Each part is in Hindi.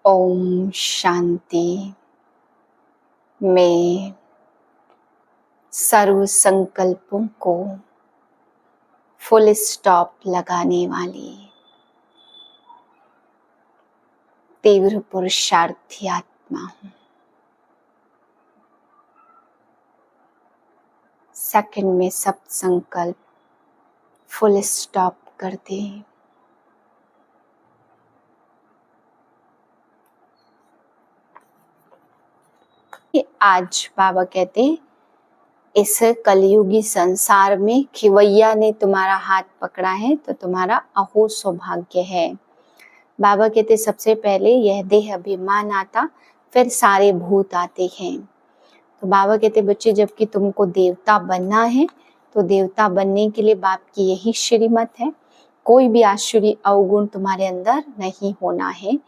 ओम शांति। मैं सर्व संकल्पों को फुल स्टॉप लगाने वाली तीव्र पुरुषार्थी आत्मा हूँ। सेकंड में सब संकल्प फुल स्टॉप कर दे। आज बाबा कहते हैं इस कलयुगी संसार में खिवैया ने तुम्हारा हाथ पकड़ा है तो तुम्हारा अहो सौभाग्य है। बाबा कहते सबसे पहले यह देह अभिमान आता, फिर सारे भूत आते हैं। तो बाबा कहते बच्चे जबकि तुमको देवता बनना है तो देवता बनने के लिए बाप की यही श्रीमत है। कोई भी आसुरी अवगुण तुम्हारे अंदर नहीं होना है।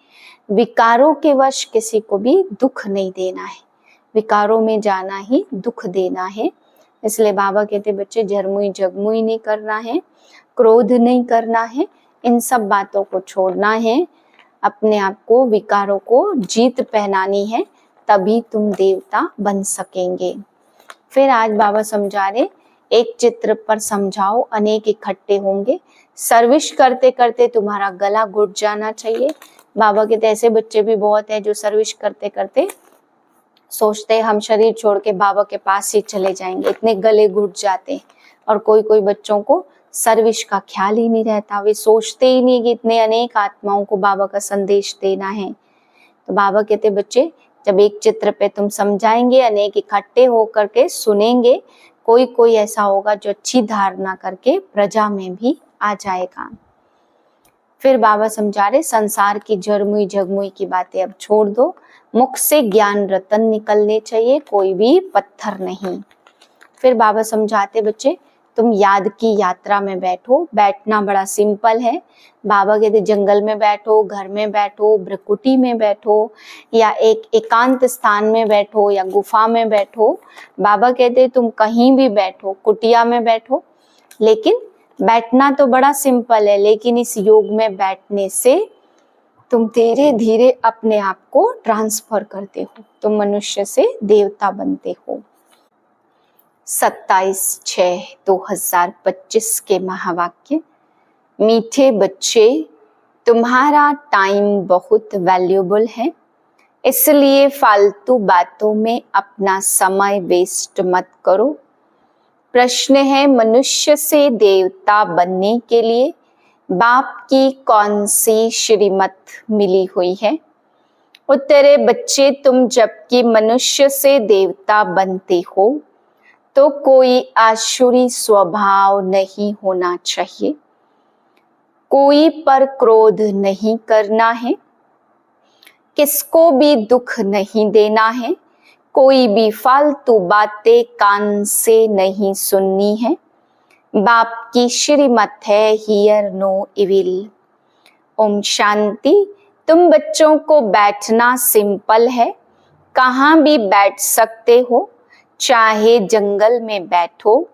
विकारों के वश किसी को भी दुख नहीं देना है। विकारों में जाना ही दुख देना है। इसलिए बाबा कहते बच्चे झरमुई जगमुई नहीं करना है, क्रोध नहीं करना है, इन सब बातों को छोड़ना है। अपने आप को विकारों को जीत पहनानी है, तभी तुम देवता बन सकेंगे। फिर आज बाबा समझा रहे एक चित्र पर समझाओ अनेक इकट्ठे होंगे। सर्विस करते करते तुम्हारा गला घुट जाना चाहिए। बाबा कहते ऐसे बच्चे भी बहुत हैं जो सर्विस करते करते सोचते हम शरीर छोड़ के बाबा के पास ही चले जाएंगे, इतने गले घुट जाते। और कोई कोई बच्चों को सर्विस का ख्याल ही नहीं रहता, वे सोचते ही नहीं कि इतने अनेक आत्माओं को बाबा का संदेश देना है। तो बाबा कहते बच्चे जब एक चित्र पे तुम समझाएंगे, अनेक इकट्ठे होकर के सुनेंगे, कोई कोई ऐसा होगा जो अच्छी धारणा करके प्रजा में भी आ जाएगा। फिर बाबा समझा रहे संसार की झरमुई जगमुई की बातें अब छोड़ दो। मुख से ज्ञान रतन निकलने चाहिए, कोई भी पत्थर नहीं। फिर बाबा समझाते बच्चे तुम याद की यात्रा में बैठो। बैठना बड़ा सिंपल है। बाबा कहते जंगल में बैठो, घर में बैठो, भ्रकुटी में बैठो, या एक एकांत स्थान में बैठो, या गुफा में बैठो। बाबा कहते तुम कहीं भी बैठो, कुटिया में बैठो, लेकिन बैठना तो बड़ा सिंपल है। लेकिन इस योग में बैठने से तुम धीरे धीरे अपने आप को ट्रांसफर करते हो, तुम मनुष्य से देवता बनते हो। 27/6/2025 के महावाक्य। मीठे बच्चे, तुम्हारा टाइम बहुत वैल्यूएबल है, इसलिए फालतू बातों में अपना समय वेस्ट मत करो। प्रश्न है मनुष्य से देवता बनने के लिए बाप की कौन सी श्रीमत मिली हुई है? उत्तर है बच्चे तुम जबकि मनुष्य से देवता बनते हो तो कोई आसुरी स्वभाव नहीं होना चाहिए, कोई पर क्रोध नहीं करना है, किसको भी दुख नहीं देना है, कोई भी फालतू बातें कान से नहीं सुननी है। बाप की श्रीमत है here no evil. Om Shanti. तुम बच्चों को बैठना सिंपल है, कहाँ भी बैठ सकते हो, चाहे जंगल में बैठो,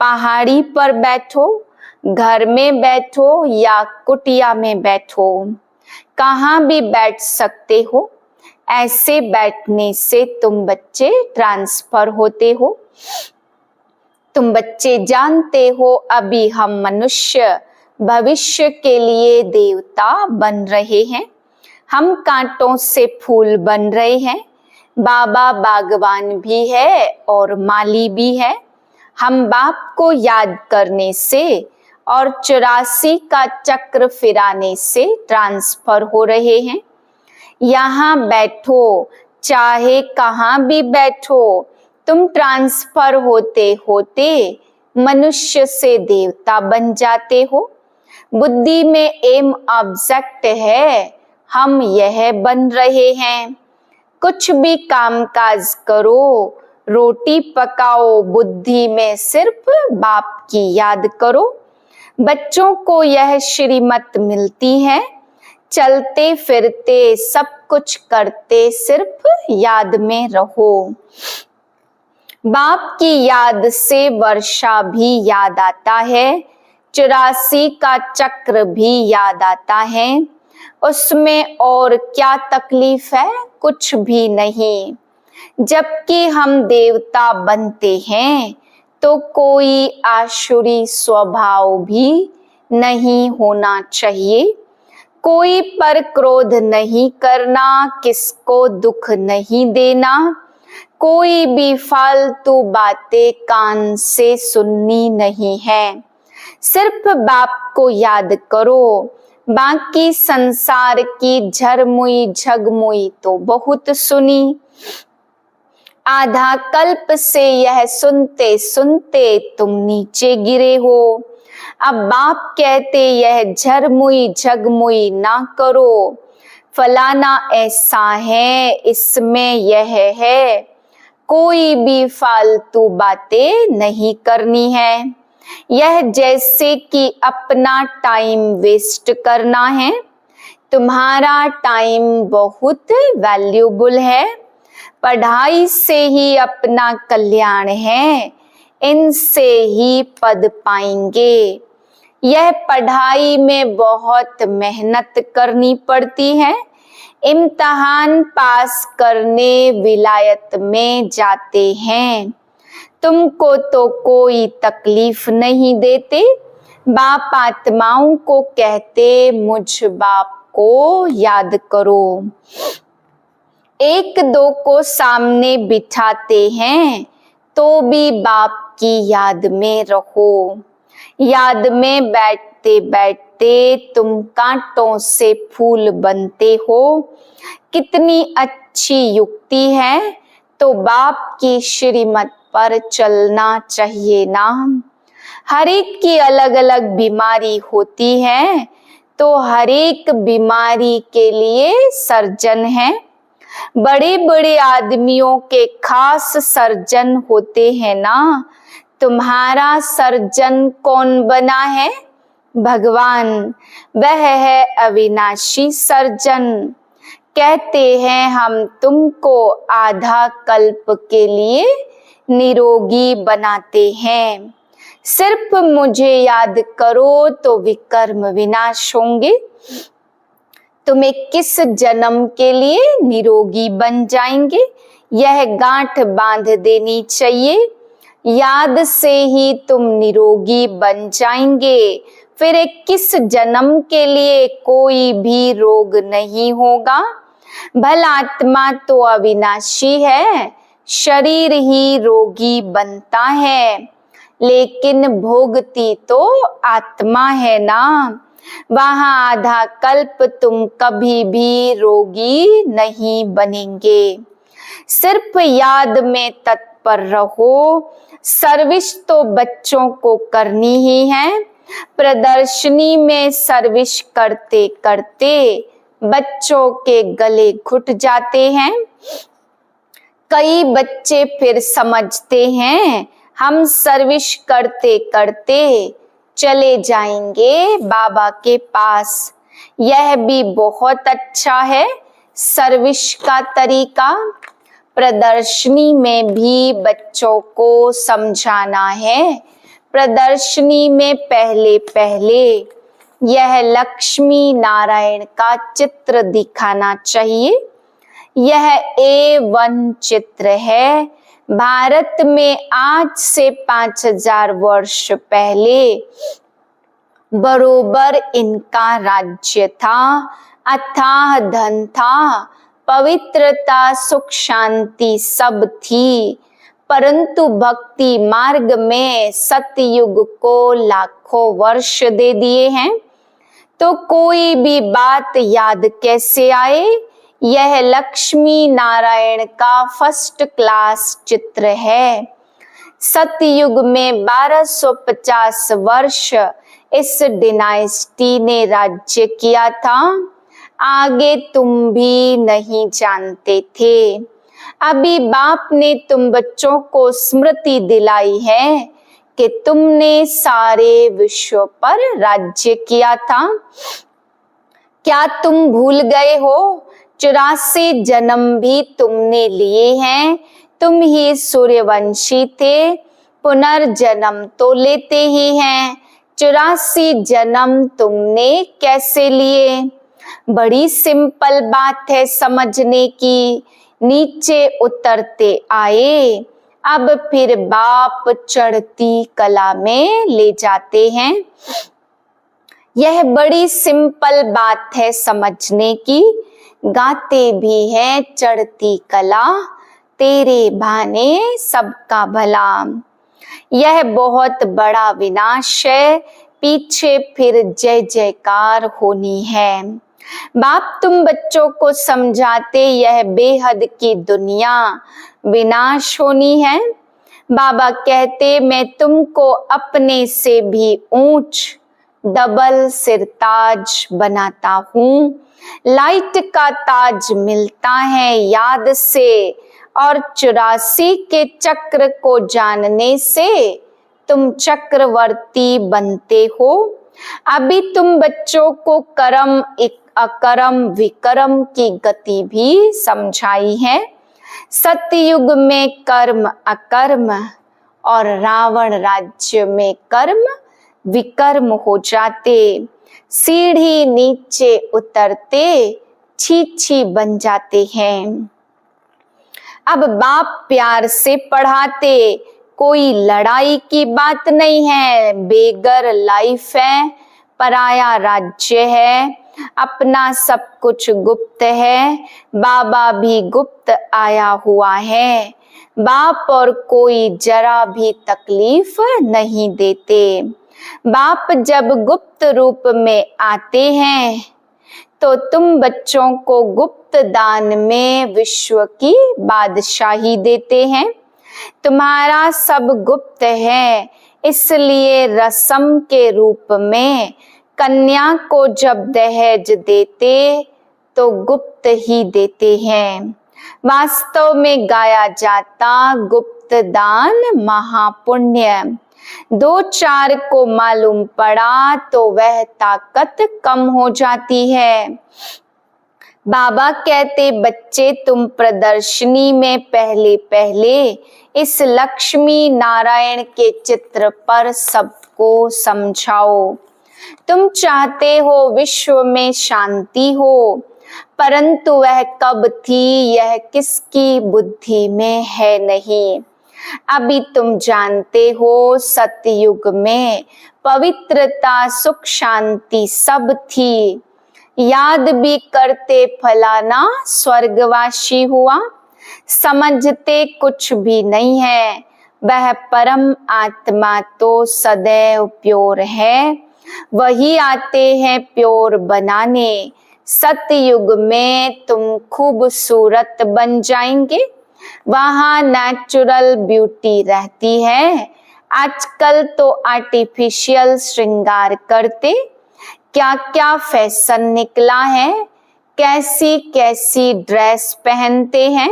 पहाड़ी पर बैठो, घर में बैठो या कुटिया में बैठो, कहाँ भी बैठ सकते हो। ऐसे बैठने से तुम बच्चे ट्रांसफर होते हो। तुम बच्चे जानते हो अभी हम मनुष्य भविष्य के लिए देवता बन रहे हैं। हम कांटों से फूल बन रहे हैं। बाबा बागवान भी है और माली भी है। हम बाप को याद करने से और 84 का चक्र फिराने से ट्रांसफर हो रहे हैं। यहाँ बैठो, चाहे कहाँ भी बैठो, तुम ट्रांसफर होते होते मनुष्य से देवता बन जाते हो। बुद्धि में एम ऑब्जेक्ट है, हम यह बन रहे हैं। कुछ भी काम काज करो, रोटी पकाओ, बुद्धि में सिर्फ बाप की याद करो। बच्चों को यह श्रीमत मिलती है, चलते फिरते सब कुछ करते सिर्फ याद में रहो। बाप की याद से वर्षा भी याद आता है, 84 का चक्र भी याद आता है। उसमें और क्या तकलीफ है? कुछ भी नहीं। जबकि हम देवता बनते हैं तो कोई आसुरी स्वभाव भी नहीं होना चाहिए। कोई पर क्रोध नहीं करना, किसको दुख नहीं देना, कोई भी फालतू बातें कान से सुननी नहीं है। सिर्फ बाप को याद करो। बाकी संसार की झरमुई झगमुई तो बहुत सुनी। आधा कल्प से यह सुनते सुनते तुम नीचे गिरे हो। अब बाप कहते यह झरमुई झगमुई ना करो। फलाना ऐसा है, इसमें यह है। कोई भी फालतू बातें नहीं करनी है। यह जैसे कि अपना टाइम वेस्ट करना है। तुम्हारा टाइम बहुत वैल्यूबल है। पढ़ाई से ही अपना कल्याण है। इनसे ही पद पाएंगे। यह पढ़ाई में बहुत मेहनत करनी पड़ती है। इम्तिहान पास करने विलायत में जाते हैं। तुमको तो कोई तकलीफ नहीं देते। बाप आत्माओं को कहते मुझ बाप को याद करो। एक दो को सामने बिठाते हैं तो भी बाप की याद में रहो। याद में बैठते बैठते तुम कांटों से फूल बनते हो। कितनी अच्छी युक्ति है। तो बाप की श्रीमत पर चलना चाहिए ना। हर एक की अलग अलग बीमारी होती है तो हर एक बीमारी के लिए सर्जन है। बड़े बड़े आदमियों के खास सर्जन होते हैं ना। तुम्हारा सर्जन कौन बना है? भगवान। वह है अविनाशी सर्जन। कहते हैं हम तुमको आधा कल्प के लिए निरोगी बनाते हैं। सिर्फ मुझे याद करो तो विकर्म विनाश होंगे। तुम 21 जन्म के लिए निरोगी बन जाएंगे। यह गांठ बांध देनी चाहिए। याद से ही तुम निरोगी बन जाएंगे। फिर 21 जन्म के लिए कोई भी रोग नहीं होगा। भला आत्मा तो अविनाशी है। शरीर ही रोगी बनता है। लेकिन भोगती तो आत्मा है ना। वहां आधा कल्प तुम कभी भी रोगी नहीं बनेंगे। सिर्फ याद में तत्पर रहो। सर्विस तो बच्चों को करनी ही है। प्रदर्शनी में सर्विस करते करते बच्चों के गले घुट जाते हैं। कई बच्चे फिर समझते हैं हम सर्विस करते करते चले जाएंगे बाबा के पास। यह भी बहुत अच्छा है सर्विस का तरीका। प्रदर्शनी में भी बच्चों को समझाना है। प्रदर्शनी में पहले पहले यह लक्ष्मी नारायण का चित्र दिखाना चाहिए। यह A1 चित्र है। भारत में आज से 5000 वर्ष पहले बरोबर इनका राज्य था। अथाह धन था, पवित्रता, सुख, शांति सब थी। परंतु भक्ति मार्ग में सतयुग को लाखों वर्ष दे दिए हैं। तो कोई भी बात याद कैसे आए? यह लक्ष्मी नारायण का फर्स्ट क्लास चित्र है। सतयुग में 1250 वर्ष इस डिनाइस्टी ने राज्य किया था। आगे तुम भी नहीं जानते थे। अभी बाप ने तुम बच्चों को स्मृति दिलाई है कि तुमने सारे विश्व पर राज्य किया था। क्या तुम भूल गए हो? 84 जन्म भी तुमने लिए हैं। तुम ही सूर्यवंशी थे। पुनर्जन्म तो लेते ही हैं। 84 जन्म तुमने कैसे लिए? बड़ी सिंपल बात है समझने की, नीचे उतरते आए, अब फिर बाप चढ़ती कला में ले जाते हैं। यह बड़ी सिंपल बात है समझने की, गाते भी हैं चढ़ती कला, तेरे भाने सबका भला। यह बहुत बड़ा विनाश है, पीछे फिर जय जयकार होनी है। बाप तुम बच्चों को समझाते यह बेहद की दुनिया विनाश होनी है। बाबा कहते मैं तुमको अपने से भी ऊंच डबल सिरताज बनाता हूँ। लाइट का ताज मिलता है याद से, और 84 के चक्र को जानने से तुम चक्रवर्ती बनते हो। अभी तुम बच्चों को कर्म अकर्म विकर्म की गति भी समझाई है। सतयुग में कर्म अकर्म और रावण राज्य में कर्म विकर्म हो जाते, सीढ़ी नीचे उतरते छी बन जाते हैं। अब बाप प्यार से पढ़ाते, कोई लड़ाई की बात नहीं है, बेगर लाइफ है, पराया राज्य है, अपना सब कुछ गुप्त है, बाबा भी गुप्त आया हुआ है। बाप और कोई जरा भी तकलीफ नहीं देते। बाप जब गुप्त रूप में आते हैं तो तुम बच्चों को गुप्त दान में विश्व की बादशाही देते हैं। तुम्हारा सब गुप्त है, इसलिए रस्म के रूप में कन्या को जब दहेज देते तो गुप्त ही देते हैं। वास्तव में गाया जाता गुप्त दान महापुण्य। 2-4 को मालूम पड़ा तो वह ताकत कम हो जाती है। बाबा कहते बच्चे तुम प्रदर्शनी में पहले पहले इस लक्ष्मी नारायण के चित्र पर सबको समझाओ। तुम चाहते हो विश्व में शांति हो, परंतु वह कब थी यह किसकी बुद्धि में है नहीं। अभी तुम जानते हो सतयुग में पवित्रता सुख शांति सब थी। याद भी करते फलाना स्वर्गवासी हुआ, समझते कुछ भी नहीं है। वह परम आत्मा तो सदैव प्योर है, वही आते हैं प्योर बनाने। सतयुग में तुम खूबसूरत बन जाएंगे, वहाँ नेचुरल ब्यूटी रहती है। आजकल तो आर्टिफिशियल श्रृंगार करते, क्या क्या फैशन निकला है, कैसी कैसी ड्रेस पहनते हैं।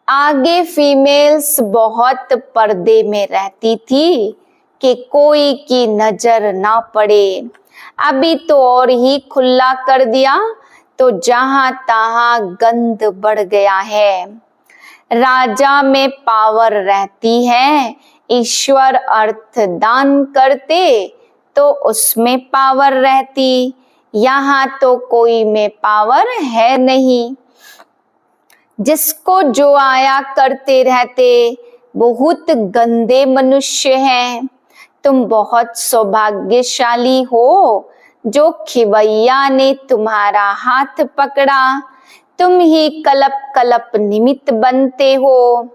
आगे फीमेल्स बहुत पर्दे में रहती थी कि कोई की नजर ना पड़े, अभी तो और ही खुला कर दिया तो जहां तहां गंद बढ़ गया है। राजा में पावर रहती है, ईश्वर अर्थ दान करते तो उसमें पावर रहती, यहाँ तो कोई में पावर है नहीं। जिसको जो आया करते रहते, बहुत गंदे मनुष्य हैं। तुम बहुत सौभाग्यशाली हो जो खिवैया ने तुम्हारा हाथ पकड़ा। तुम ही कलप कलप निमित्त बनते हो।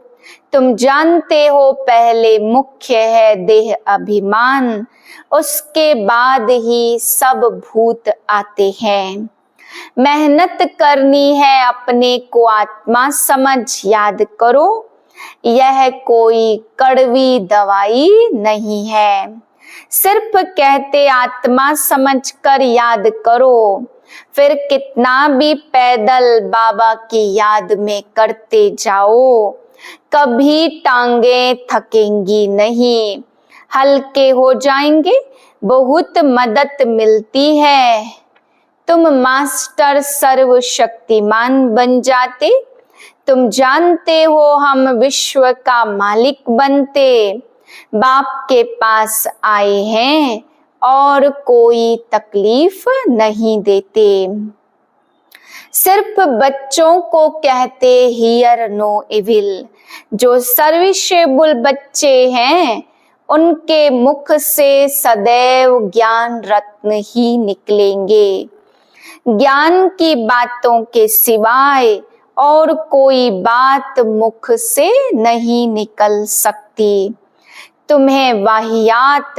तुम जानते हो पहले मुख्य है देह अभिमान, उसके बाद ही सब भूत आते हैं। मेहनत करनी है अपने को आत्मा समझ याद करो, यह कोई कड़वी दवाई नहीं है। सिर्फ कहते आत्मा समझकर याद करो, फिर कितना भी पैदल बाबा की याद में करते जाओ, कभी टांगे थकेंगी नहीं, हल्के हो जाएंगे, बहुत मदद मिलती है। तुम मास्टर सर्वशक्तिमान बन जाते। तुम जानते हो हम विश्व का मालिक बनते। बाप के पास आए हैं, और कोई तकलीफ नहीं देते। सिर्फ बच्चों को कहते हियर नो इविल। जो सर्विसेबल बच्चे हैं उनके मुख से सदैव ज्ञान रत्न ही निकलेंगे। ज्ञान की बातों के सिवाय और कोई बात मुख से नहीं निकल सकती। तुम्हें वाहियात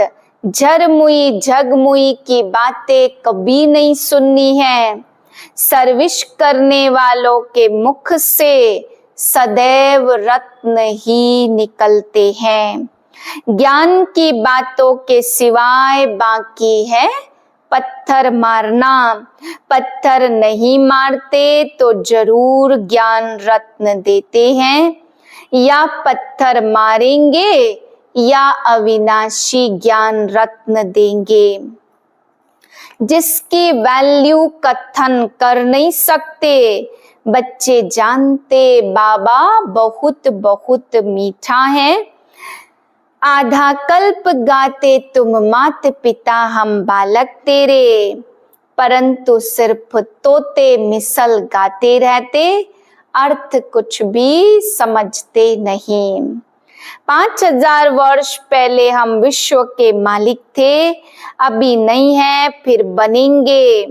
झरमुई झगमुई की बातें कभी नहीं सुननी है। सर्विस करने वालों के मुख से सदैव रत्न ही निकलते हैं। ज्ञान की बातों के सिवाय बाकी है पत्थर मारना। पत्थर नहीं मारते तो जरूर ज्ञान रत्न देते हैं, या पत्थर मारेंगे या अविनाशी ज्ञान रत्न देंगे। जिसकी वैल्यू कथन कर नहीं सकते। बच्चे जानते बाबा बहुत बहुत मीठा है। आधा कल्प गाते तुम मात पिता हम बालक तेरे, परंतु सिर्फ तोते मिसल गाते रहते, अर्थ कुछ भी समझते नहीं। 5000 वर्ष पहले हम विश्व के मालिक थे, अभी नहीं है फिर बनेंगे।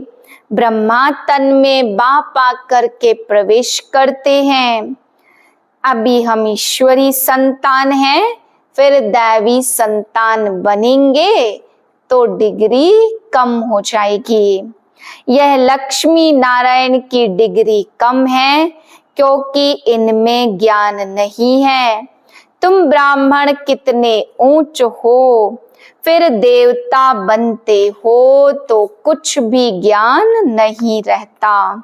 ब्रह्मा तन में बाप आकर के प्रवेश करते हैं। अभी हम ईश्वरी संतान हैं, फिर दैवी संतान बनेंगे तो डिग्री कम हो जाएगी। यह लक्ष्मी नारायण की डिग्री कम है क्योंकि इनमें ज्ञान नहीं है। तुम ब्राह्मण कितने ऊंच हो, फिर देवता बनते हो तो कुछ भी ज्ञान नहीं रहता।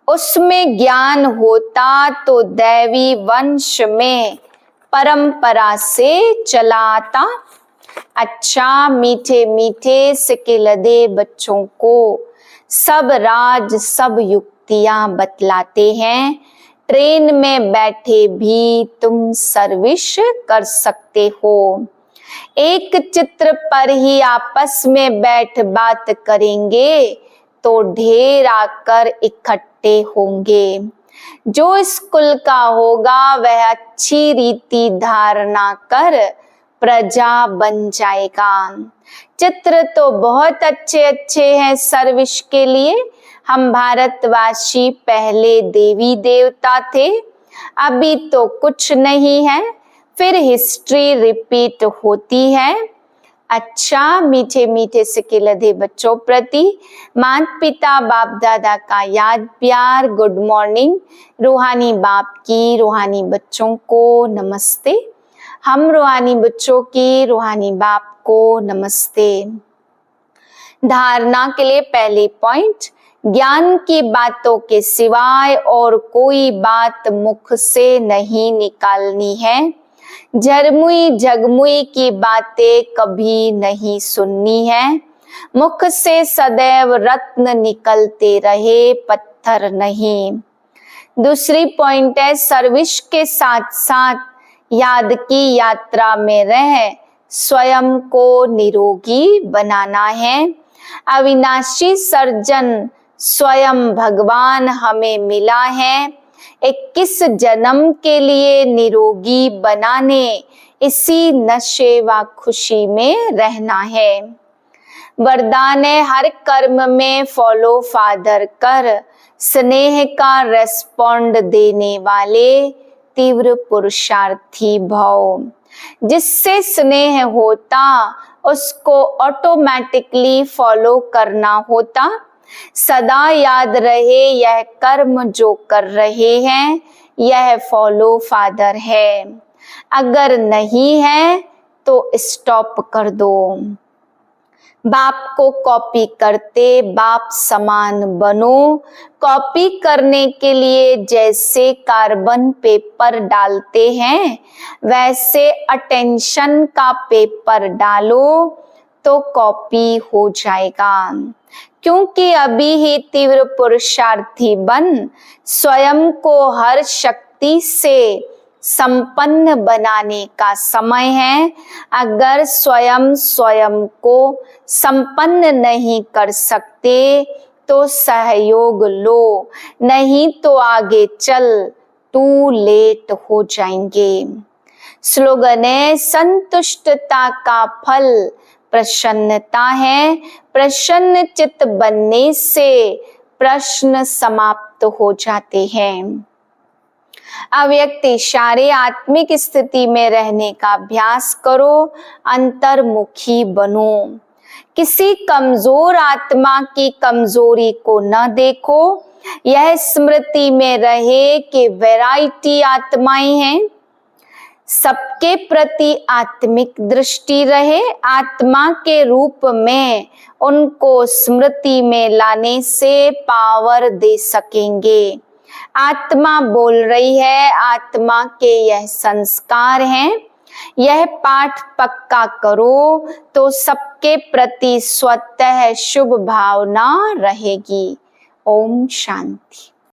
उसमें ज्ञान होता तो दैवी वंश में परंपरा से चला आता। अच्छा मीठे मीठे सिकिलदे बच्चों को सब राज सब युक्तियां बतलाते हैं। ट्रेन में बैठे भी तुम सर्विस कर सकते हो। एक चित्र पर ही आपस में बैठ बात करेंगे तो ढेर आकर इकट्ठे होंगे। जो स्कूल का होगा वह अच्छी रीति धारणा कर प्रजा बन जाएगा। चित्र तो बहुत अच्छे अच्छे हैं सर्विस के लिए। हम भारतवासी पहले देवी देवता थे, अभी तो कुछ नहीं है, फिर हिस्ट्री रिपीट होती है। अच्छा मीठे मीठे सिकिलधे बच्चों प्रति माता पिता बाप दादा का याद प्यार गुड मॉर्निंग। रूहानी बाप की रूहानी बच्चों को नमस्ते। हम रूहानी बच्चों की रूहानी बाप को नमस्ते। धारणा के लिए पहले पॉइंट, ज्ञान की बातों के सिवाय और कोई बात मुख से नहीं निकालनी है। झरमुई झगमुई की बातें कभी नहीं सुननी है। मुख से सदैव रत्न निकलते रहे, पत्थर नहीं। दूसरी पॉइंट है, सर्विस के साथ साथ याद की यात्रा में रह स्वयं को निरोगी बनाना है। अविनाशी सर्जन स्वयं भगवान हमें मिला है। 21 जन्म के लिए निरोगी बनाने इसी नशे व खुशी में रहना है। वरदान है, हर कर्म में फॉलो फादर कर, स्नेह का रेस्पॉन्ड देने वाले तीव्र पुरुषार्थी भव। जिससे स्नेह होता उसको ऑटोमेटिकली फॉलो करना होता। सदा याद रहे यह कर्म जो कर रहे हैं यह फॉलो फादर है। अगर नहीं है तो स्टॉप कर दो। बाप को कॉपी करते बाप समान बनो। कॉपी करने के लिए जैसे कार्बन पेपर डालते हैं वैसे अटेंशन का पेपर डालो तो कॉपी हो जाएगा। क्योंकि अभी ही तीव्र पुरुषार्थी बन स्वयं को हर शक्ति से संपन्न बनाने का समय है। अगर स्वयं को संपन्न नहीं कर सकते तो सहयोग लो, नहीं तो आगे चल टू लेट हो जाएंगे। स्लोगन है, संतुष्टता का फल प्रसन्नता है। प्रसन्न चित्त बनने से प्रश्न समाप्त हो जाते हैं। अव्यक्त इशारे आत्मिक स्थिति में रहने का अभ्यास करो, अंतर्मुखी बनो। किसी कमजोर आत्मा की कमजोरी को न देखो। यह स्मृति में रहे कि वैरायटी आत्माएं हैं, सबके प्रति आत्मिक दृष्टि रहे। आत्मा के रूप में उनको स्मृति में लाने से पावर दे सकेंगे। आत्मा बोल रही है, आत्मा के यह संस्कार हैं। यह पाठ पक्का करो तो सबके प्रति स्वतः शुभ भावना रहेगी। ओम शांति।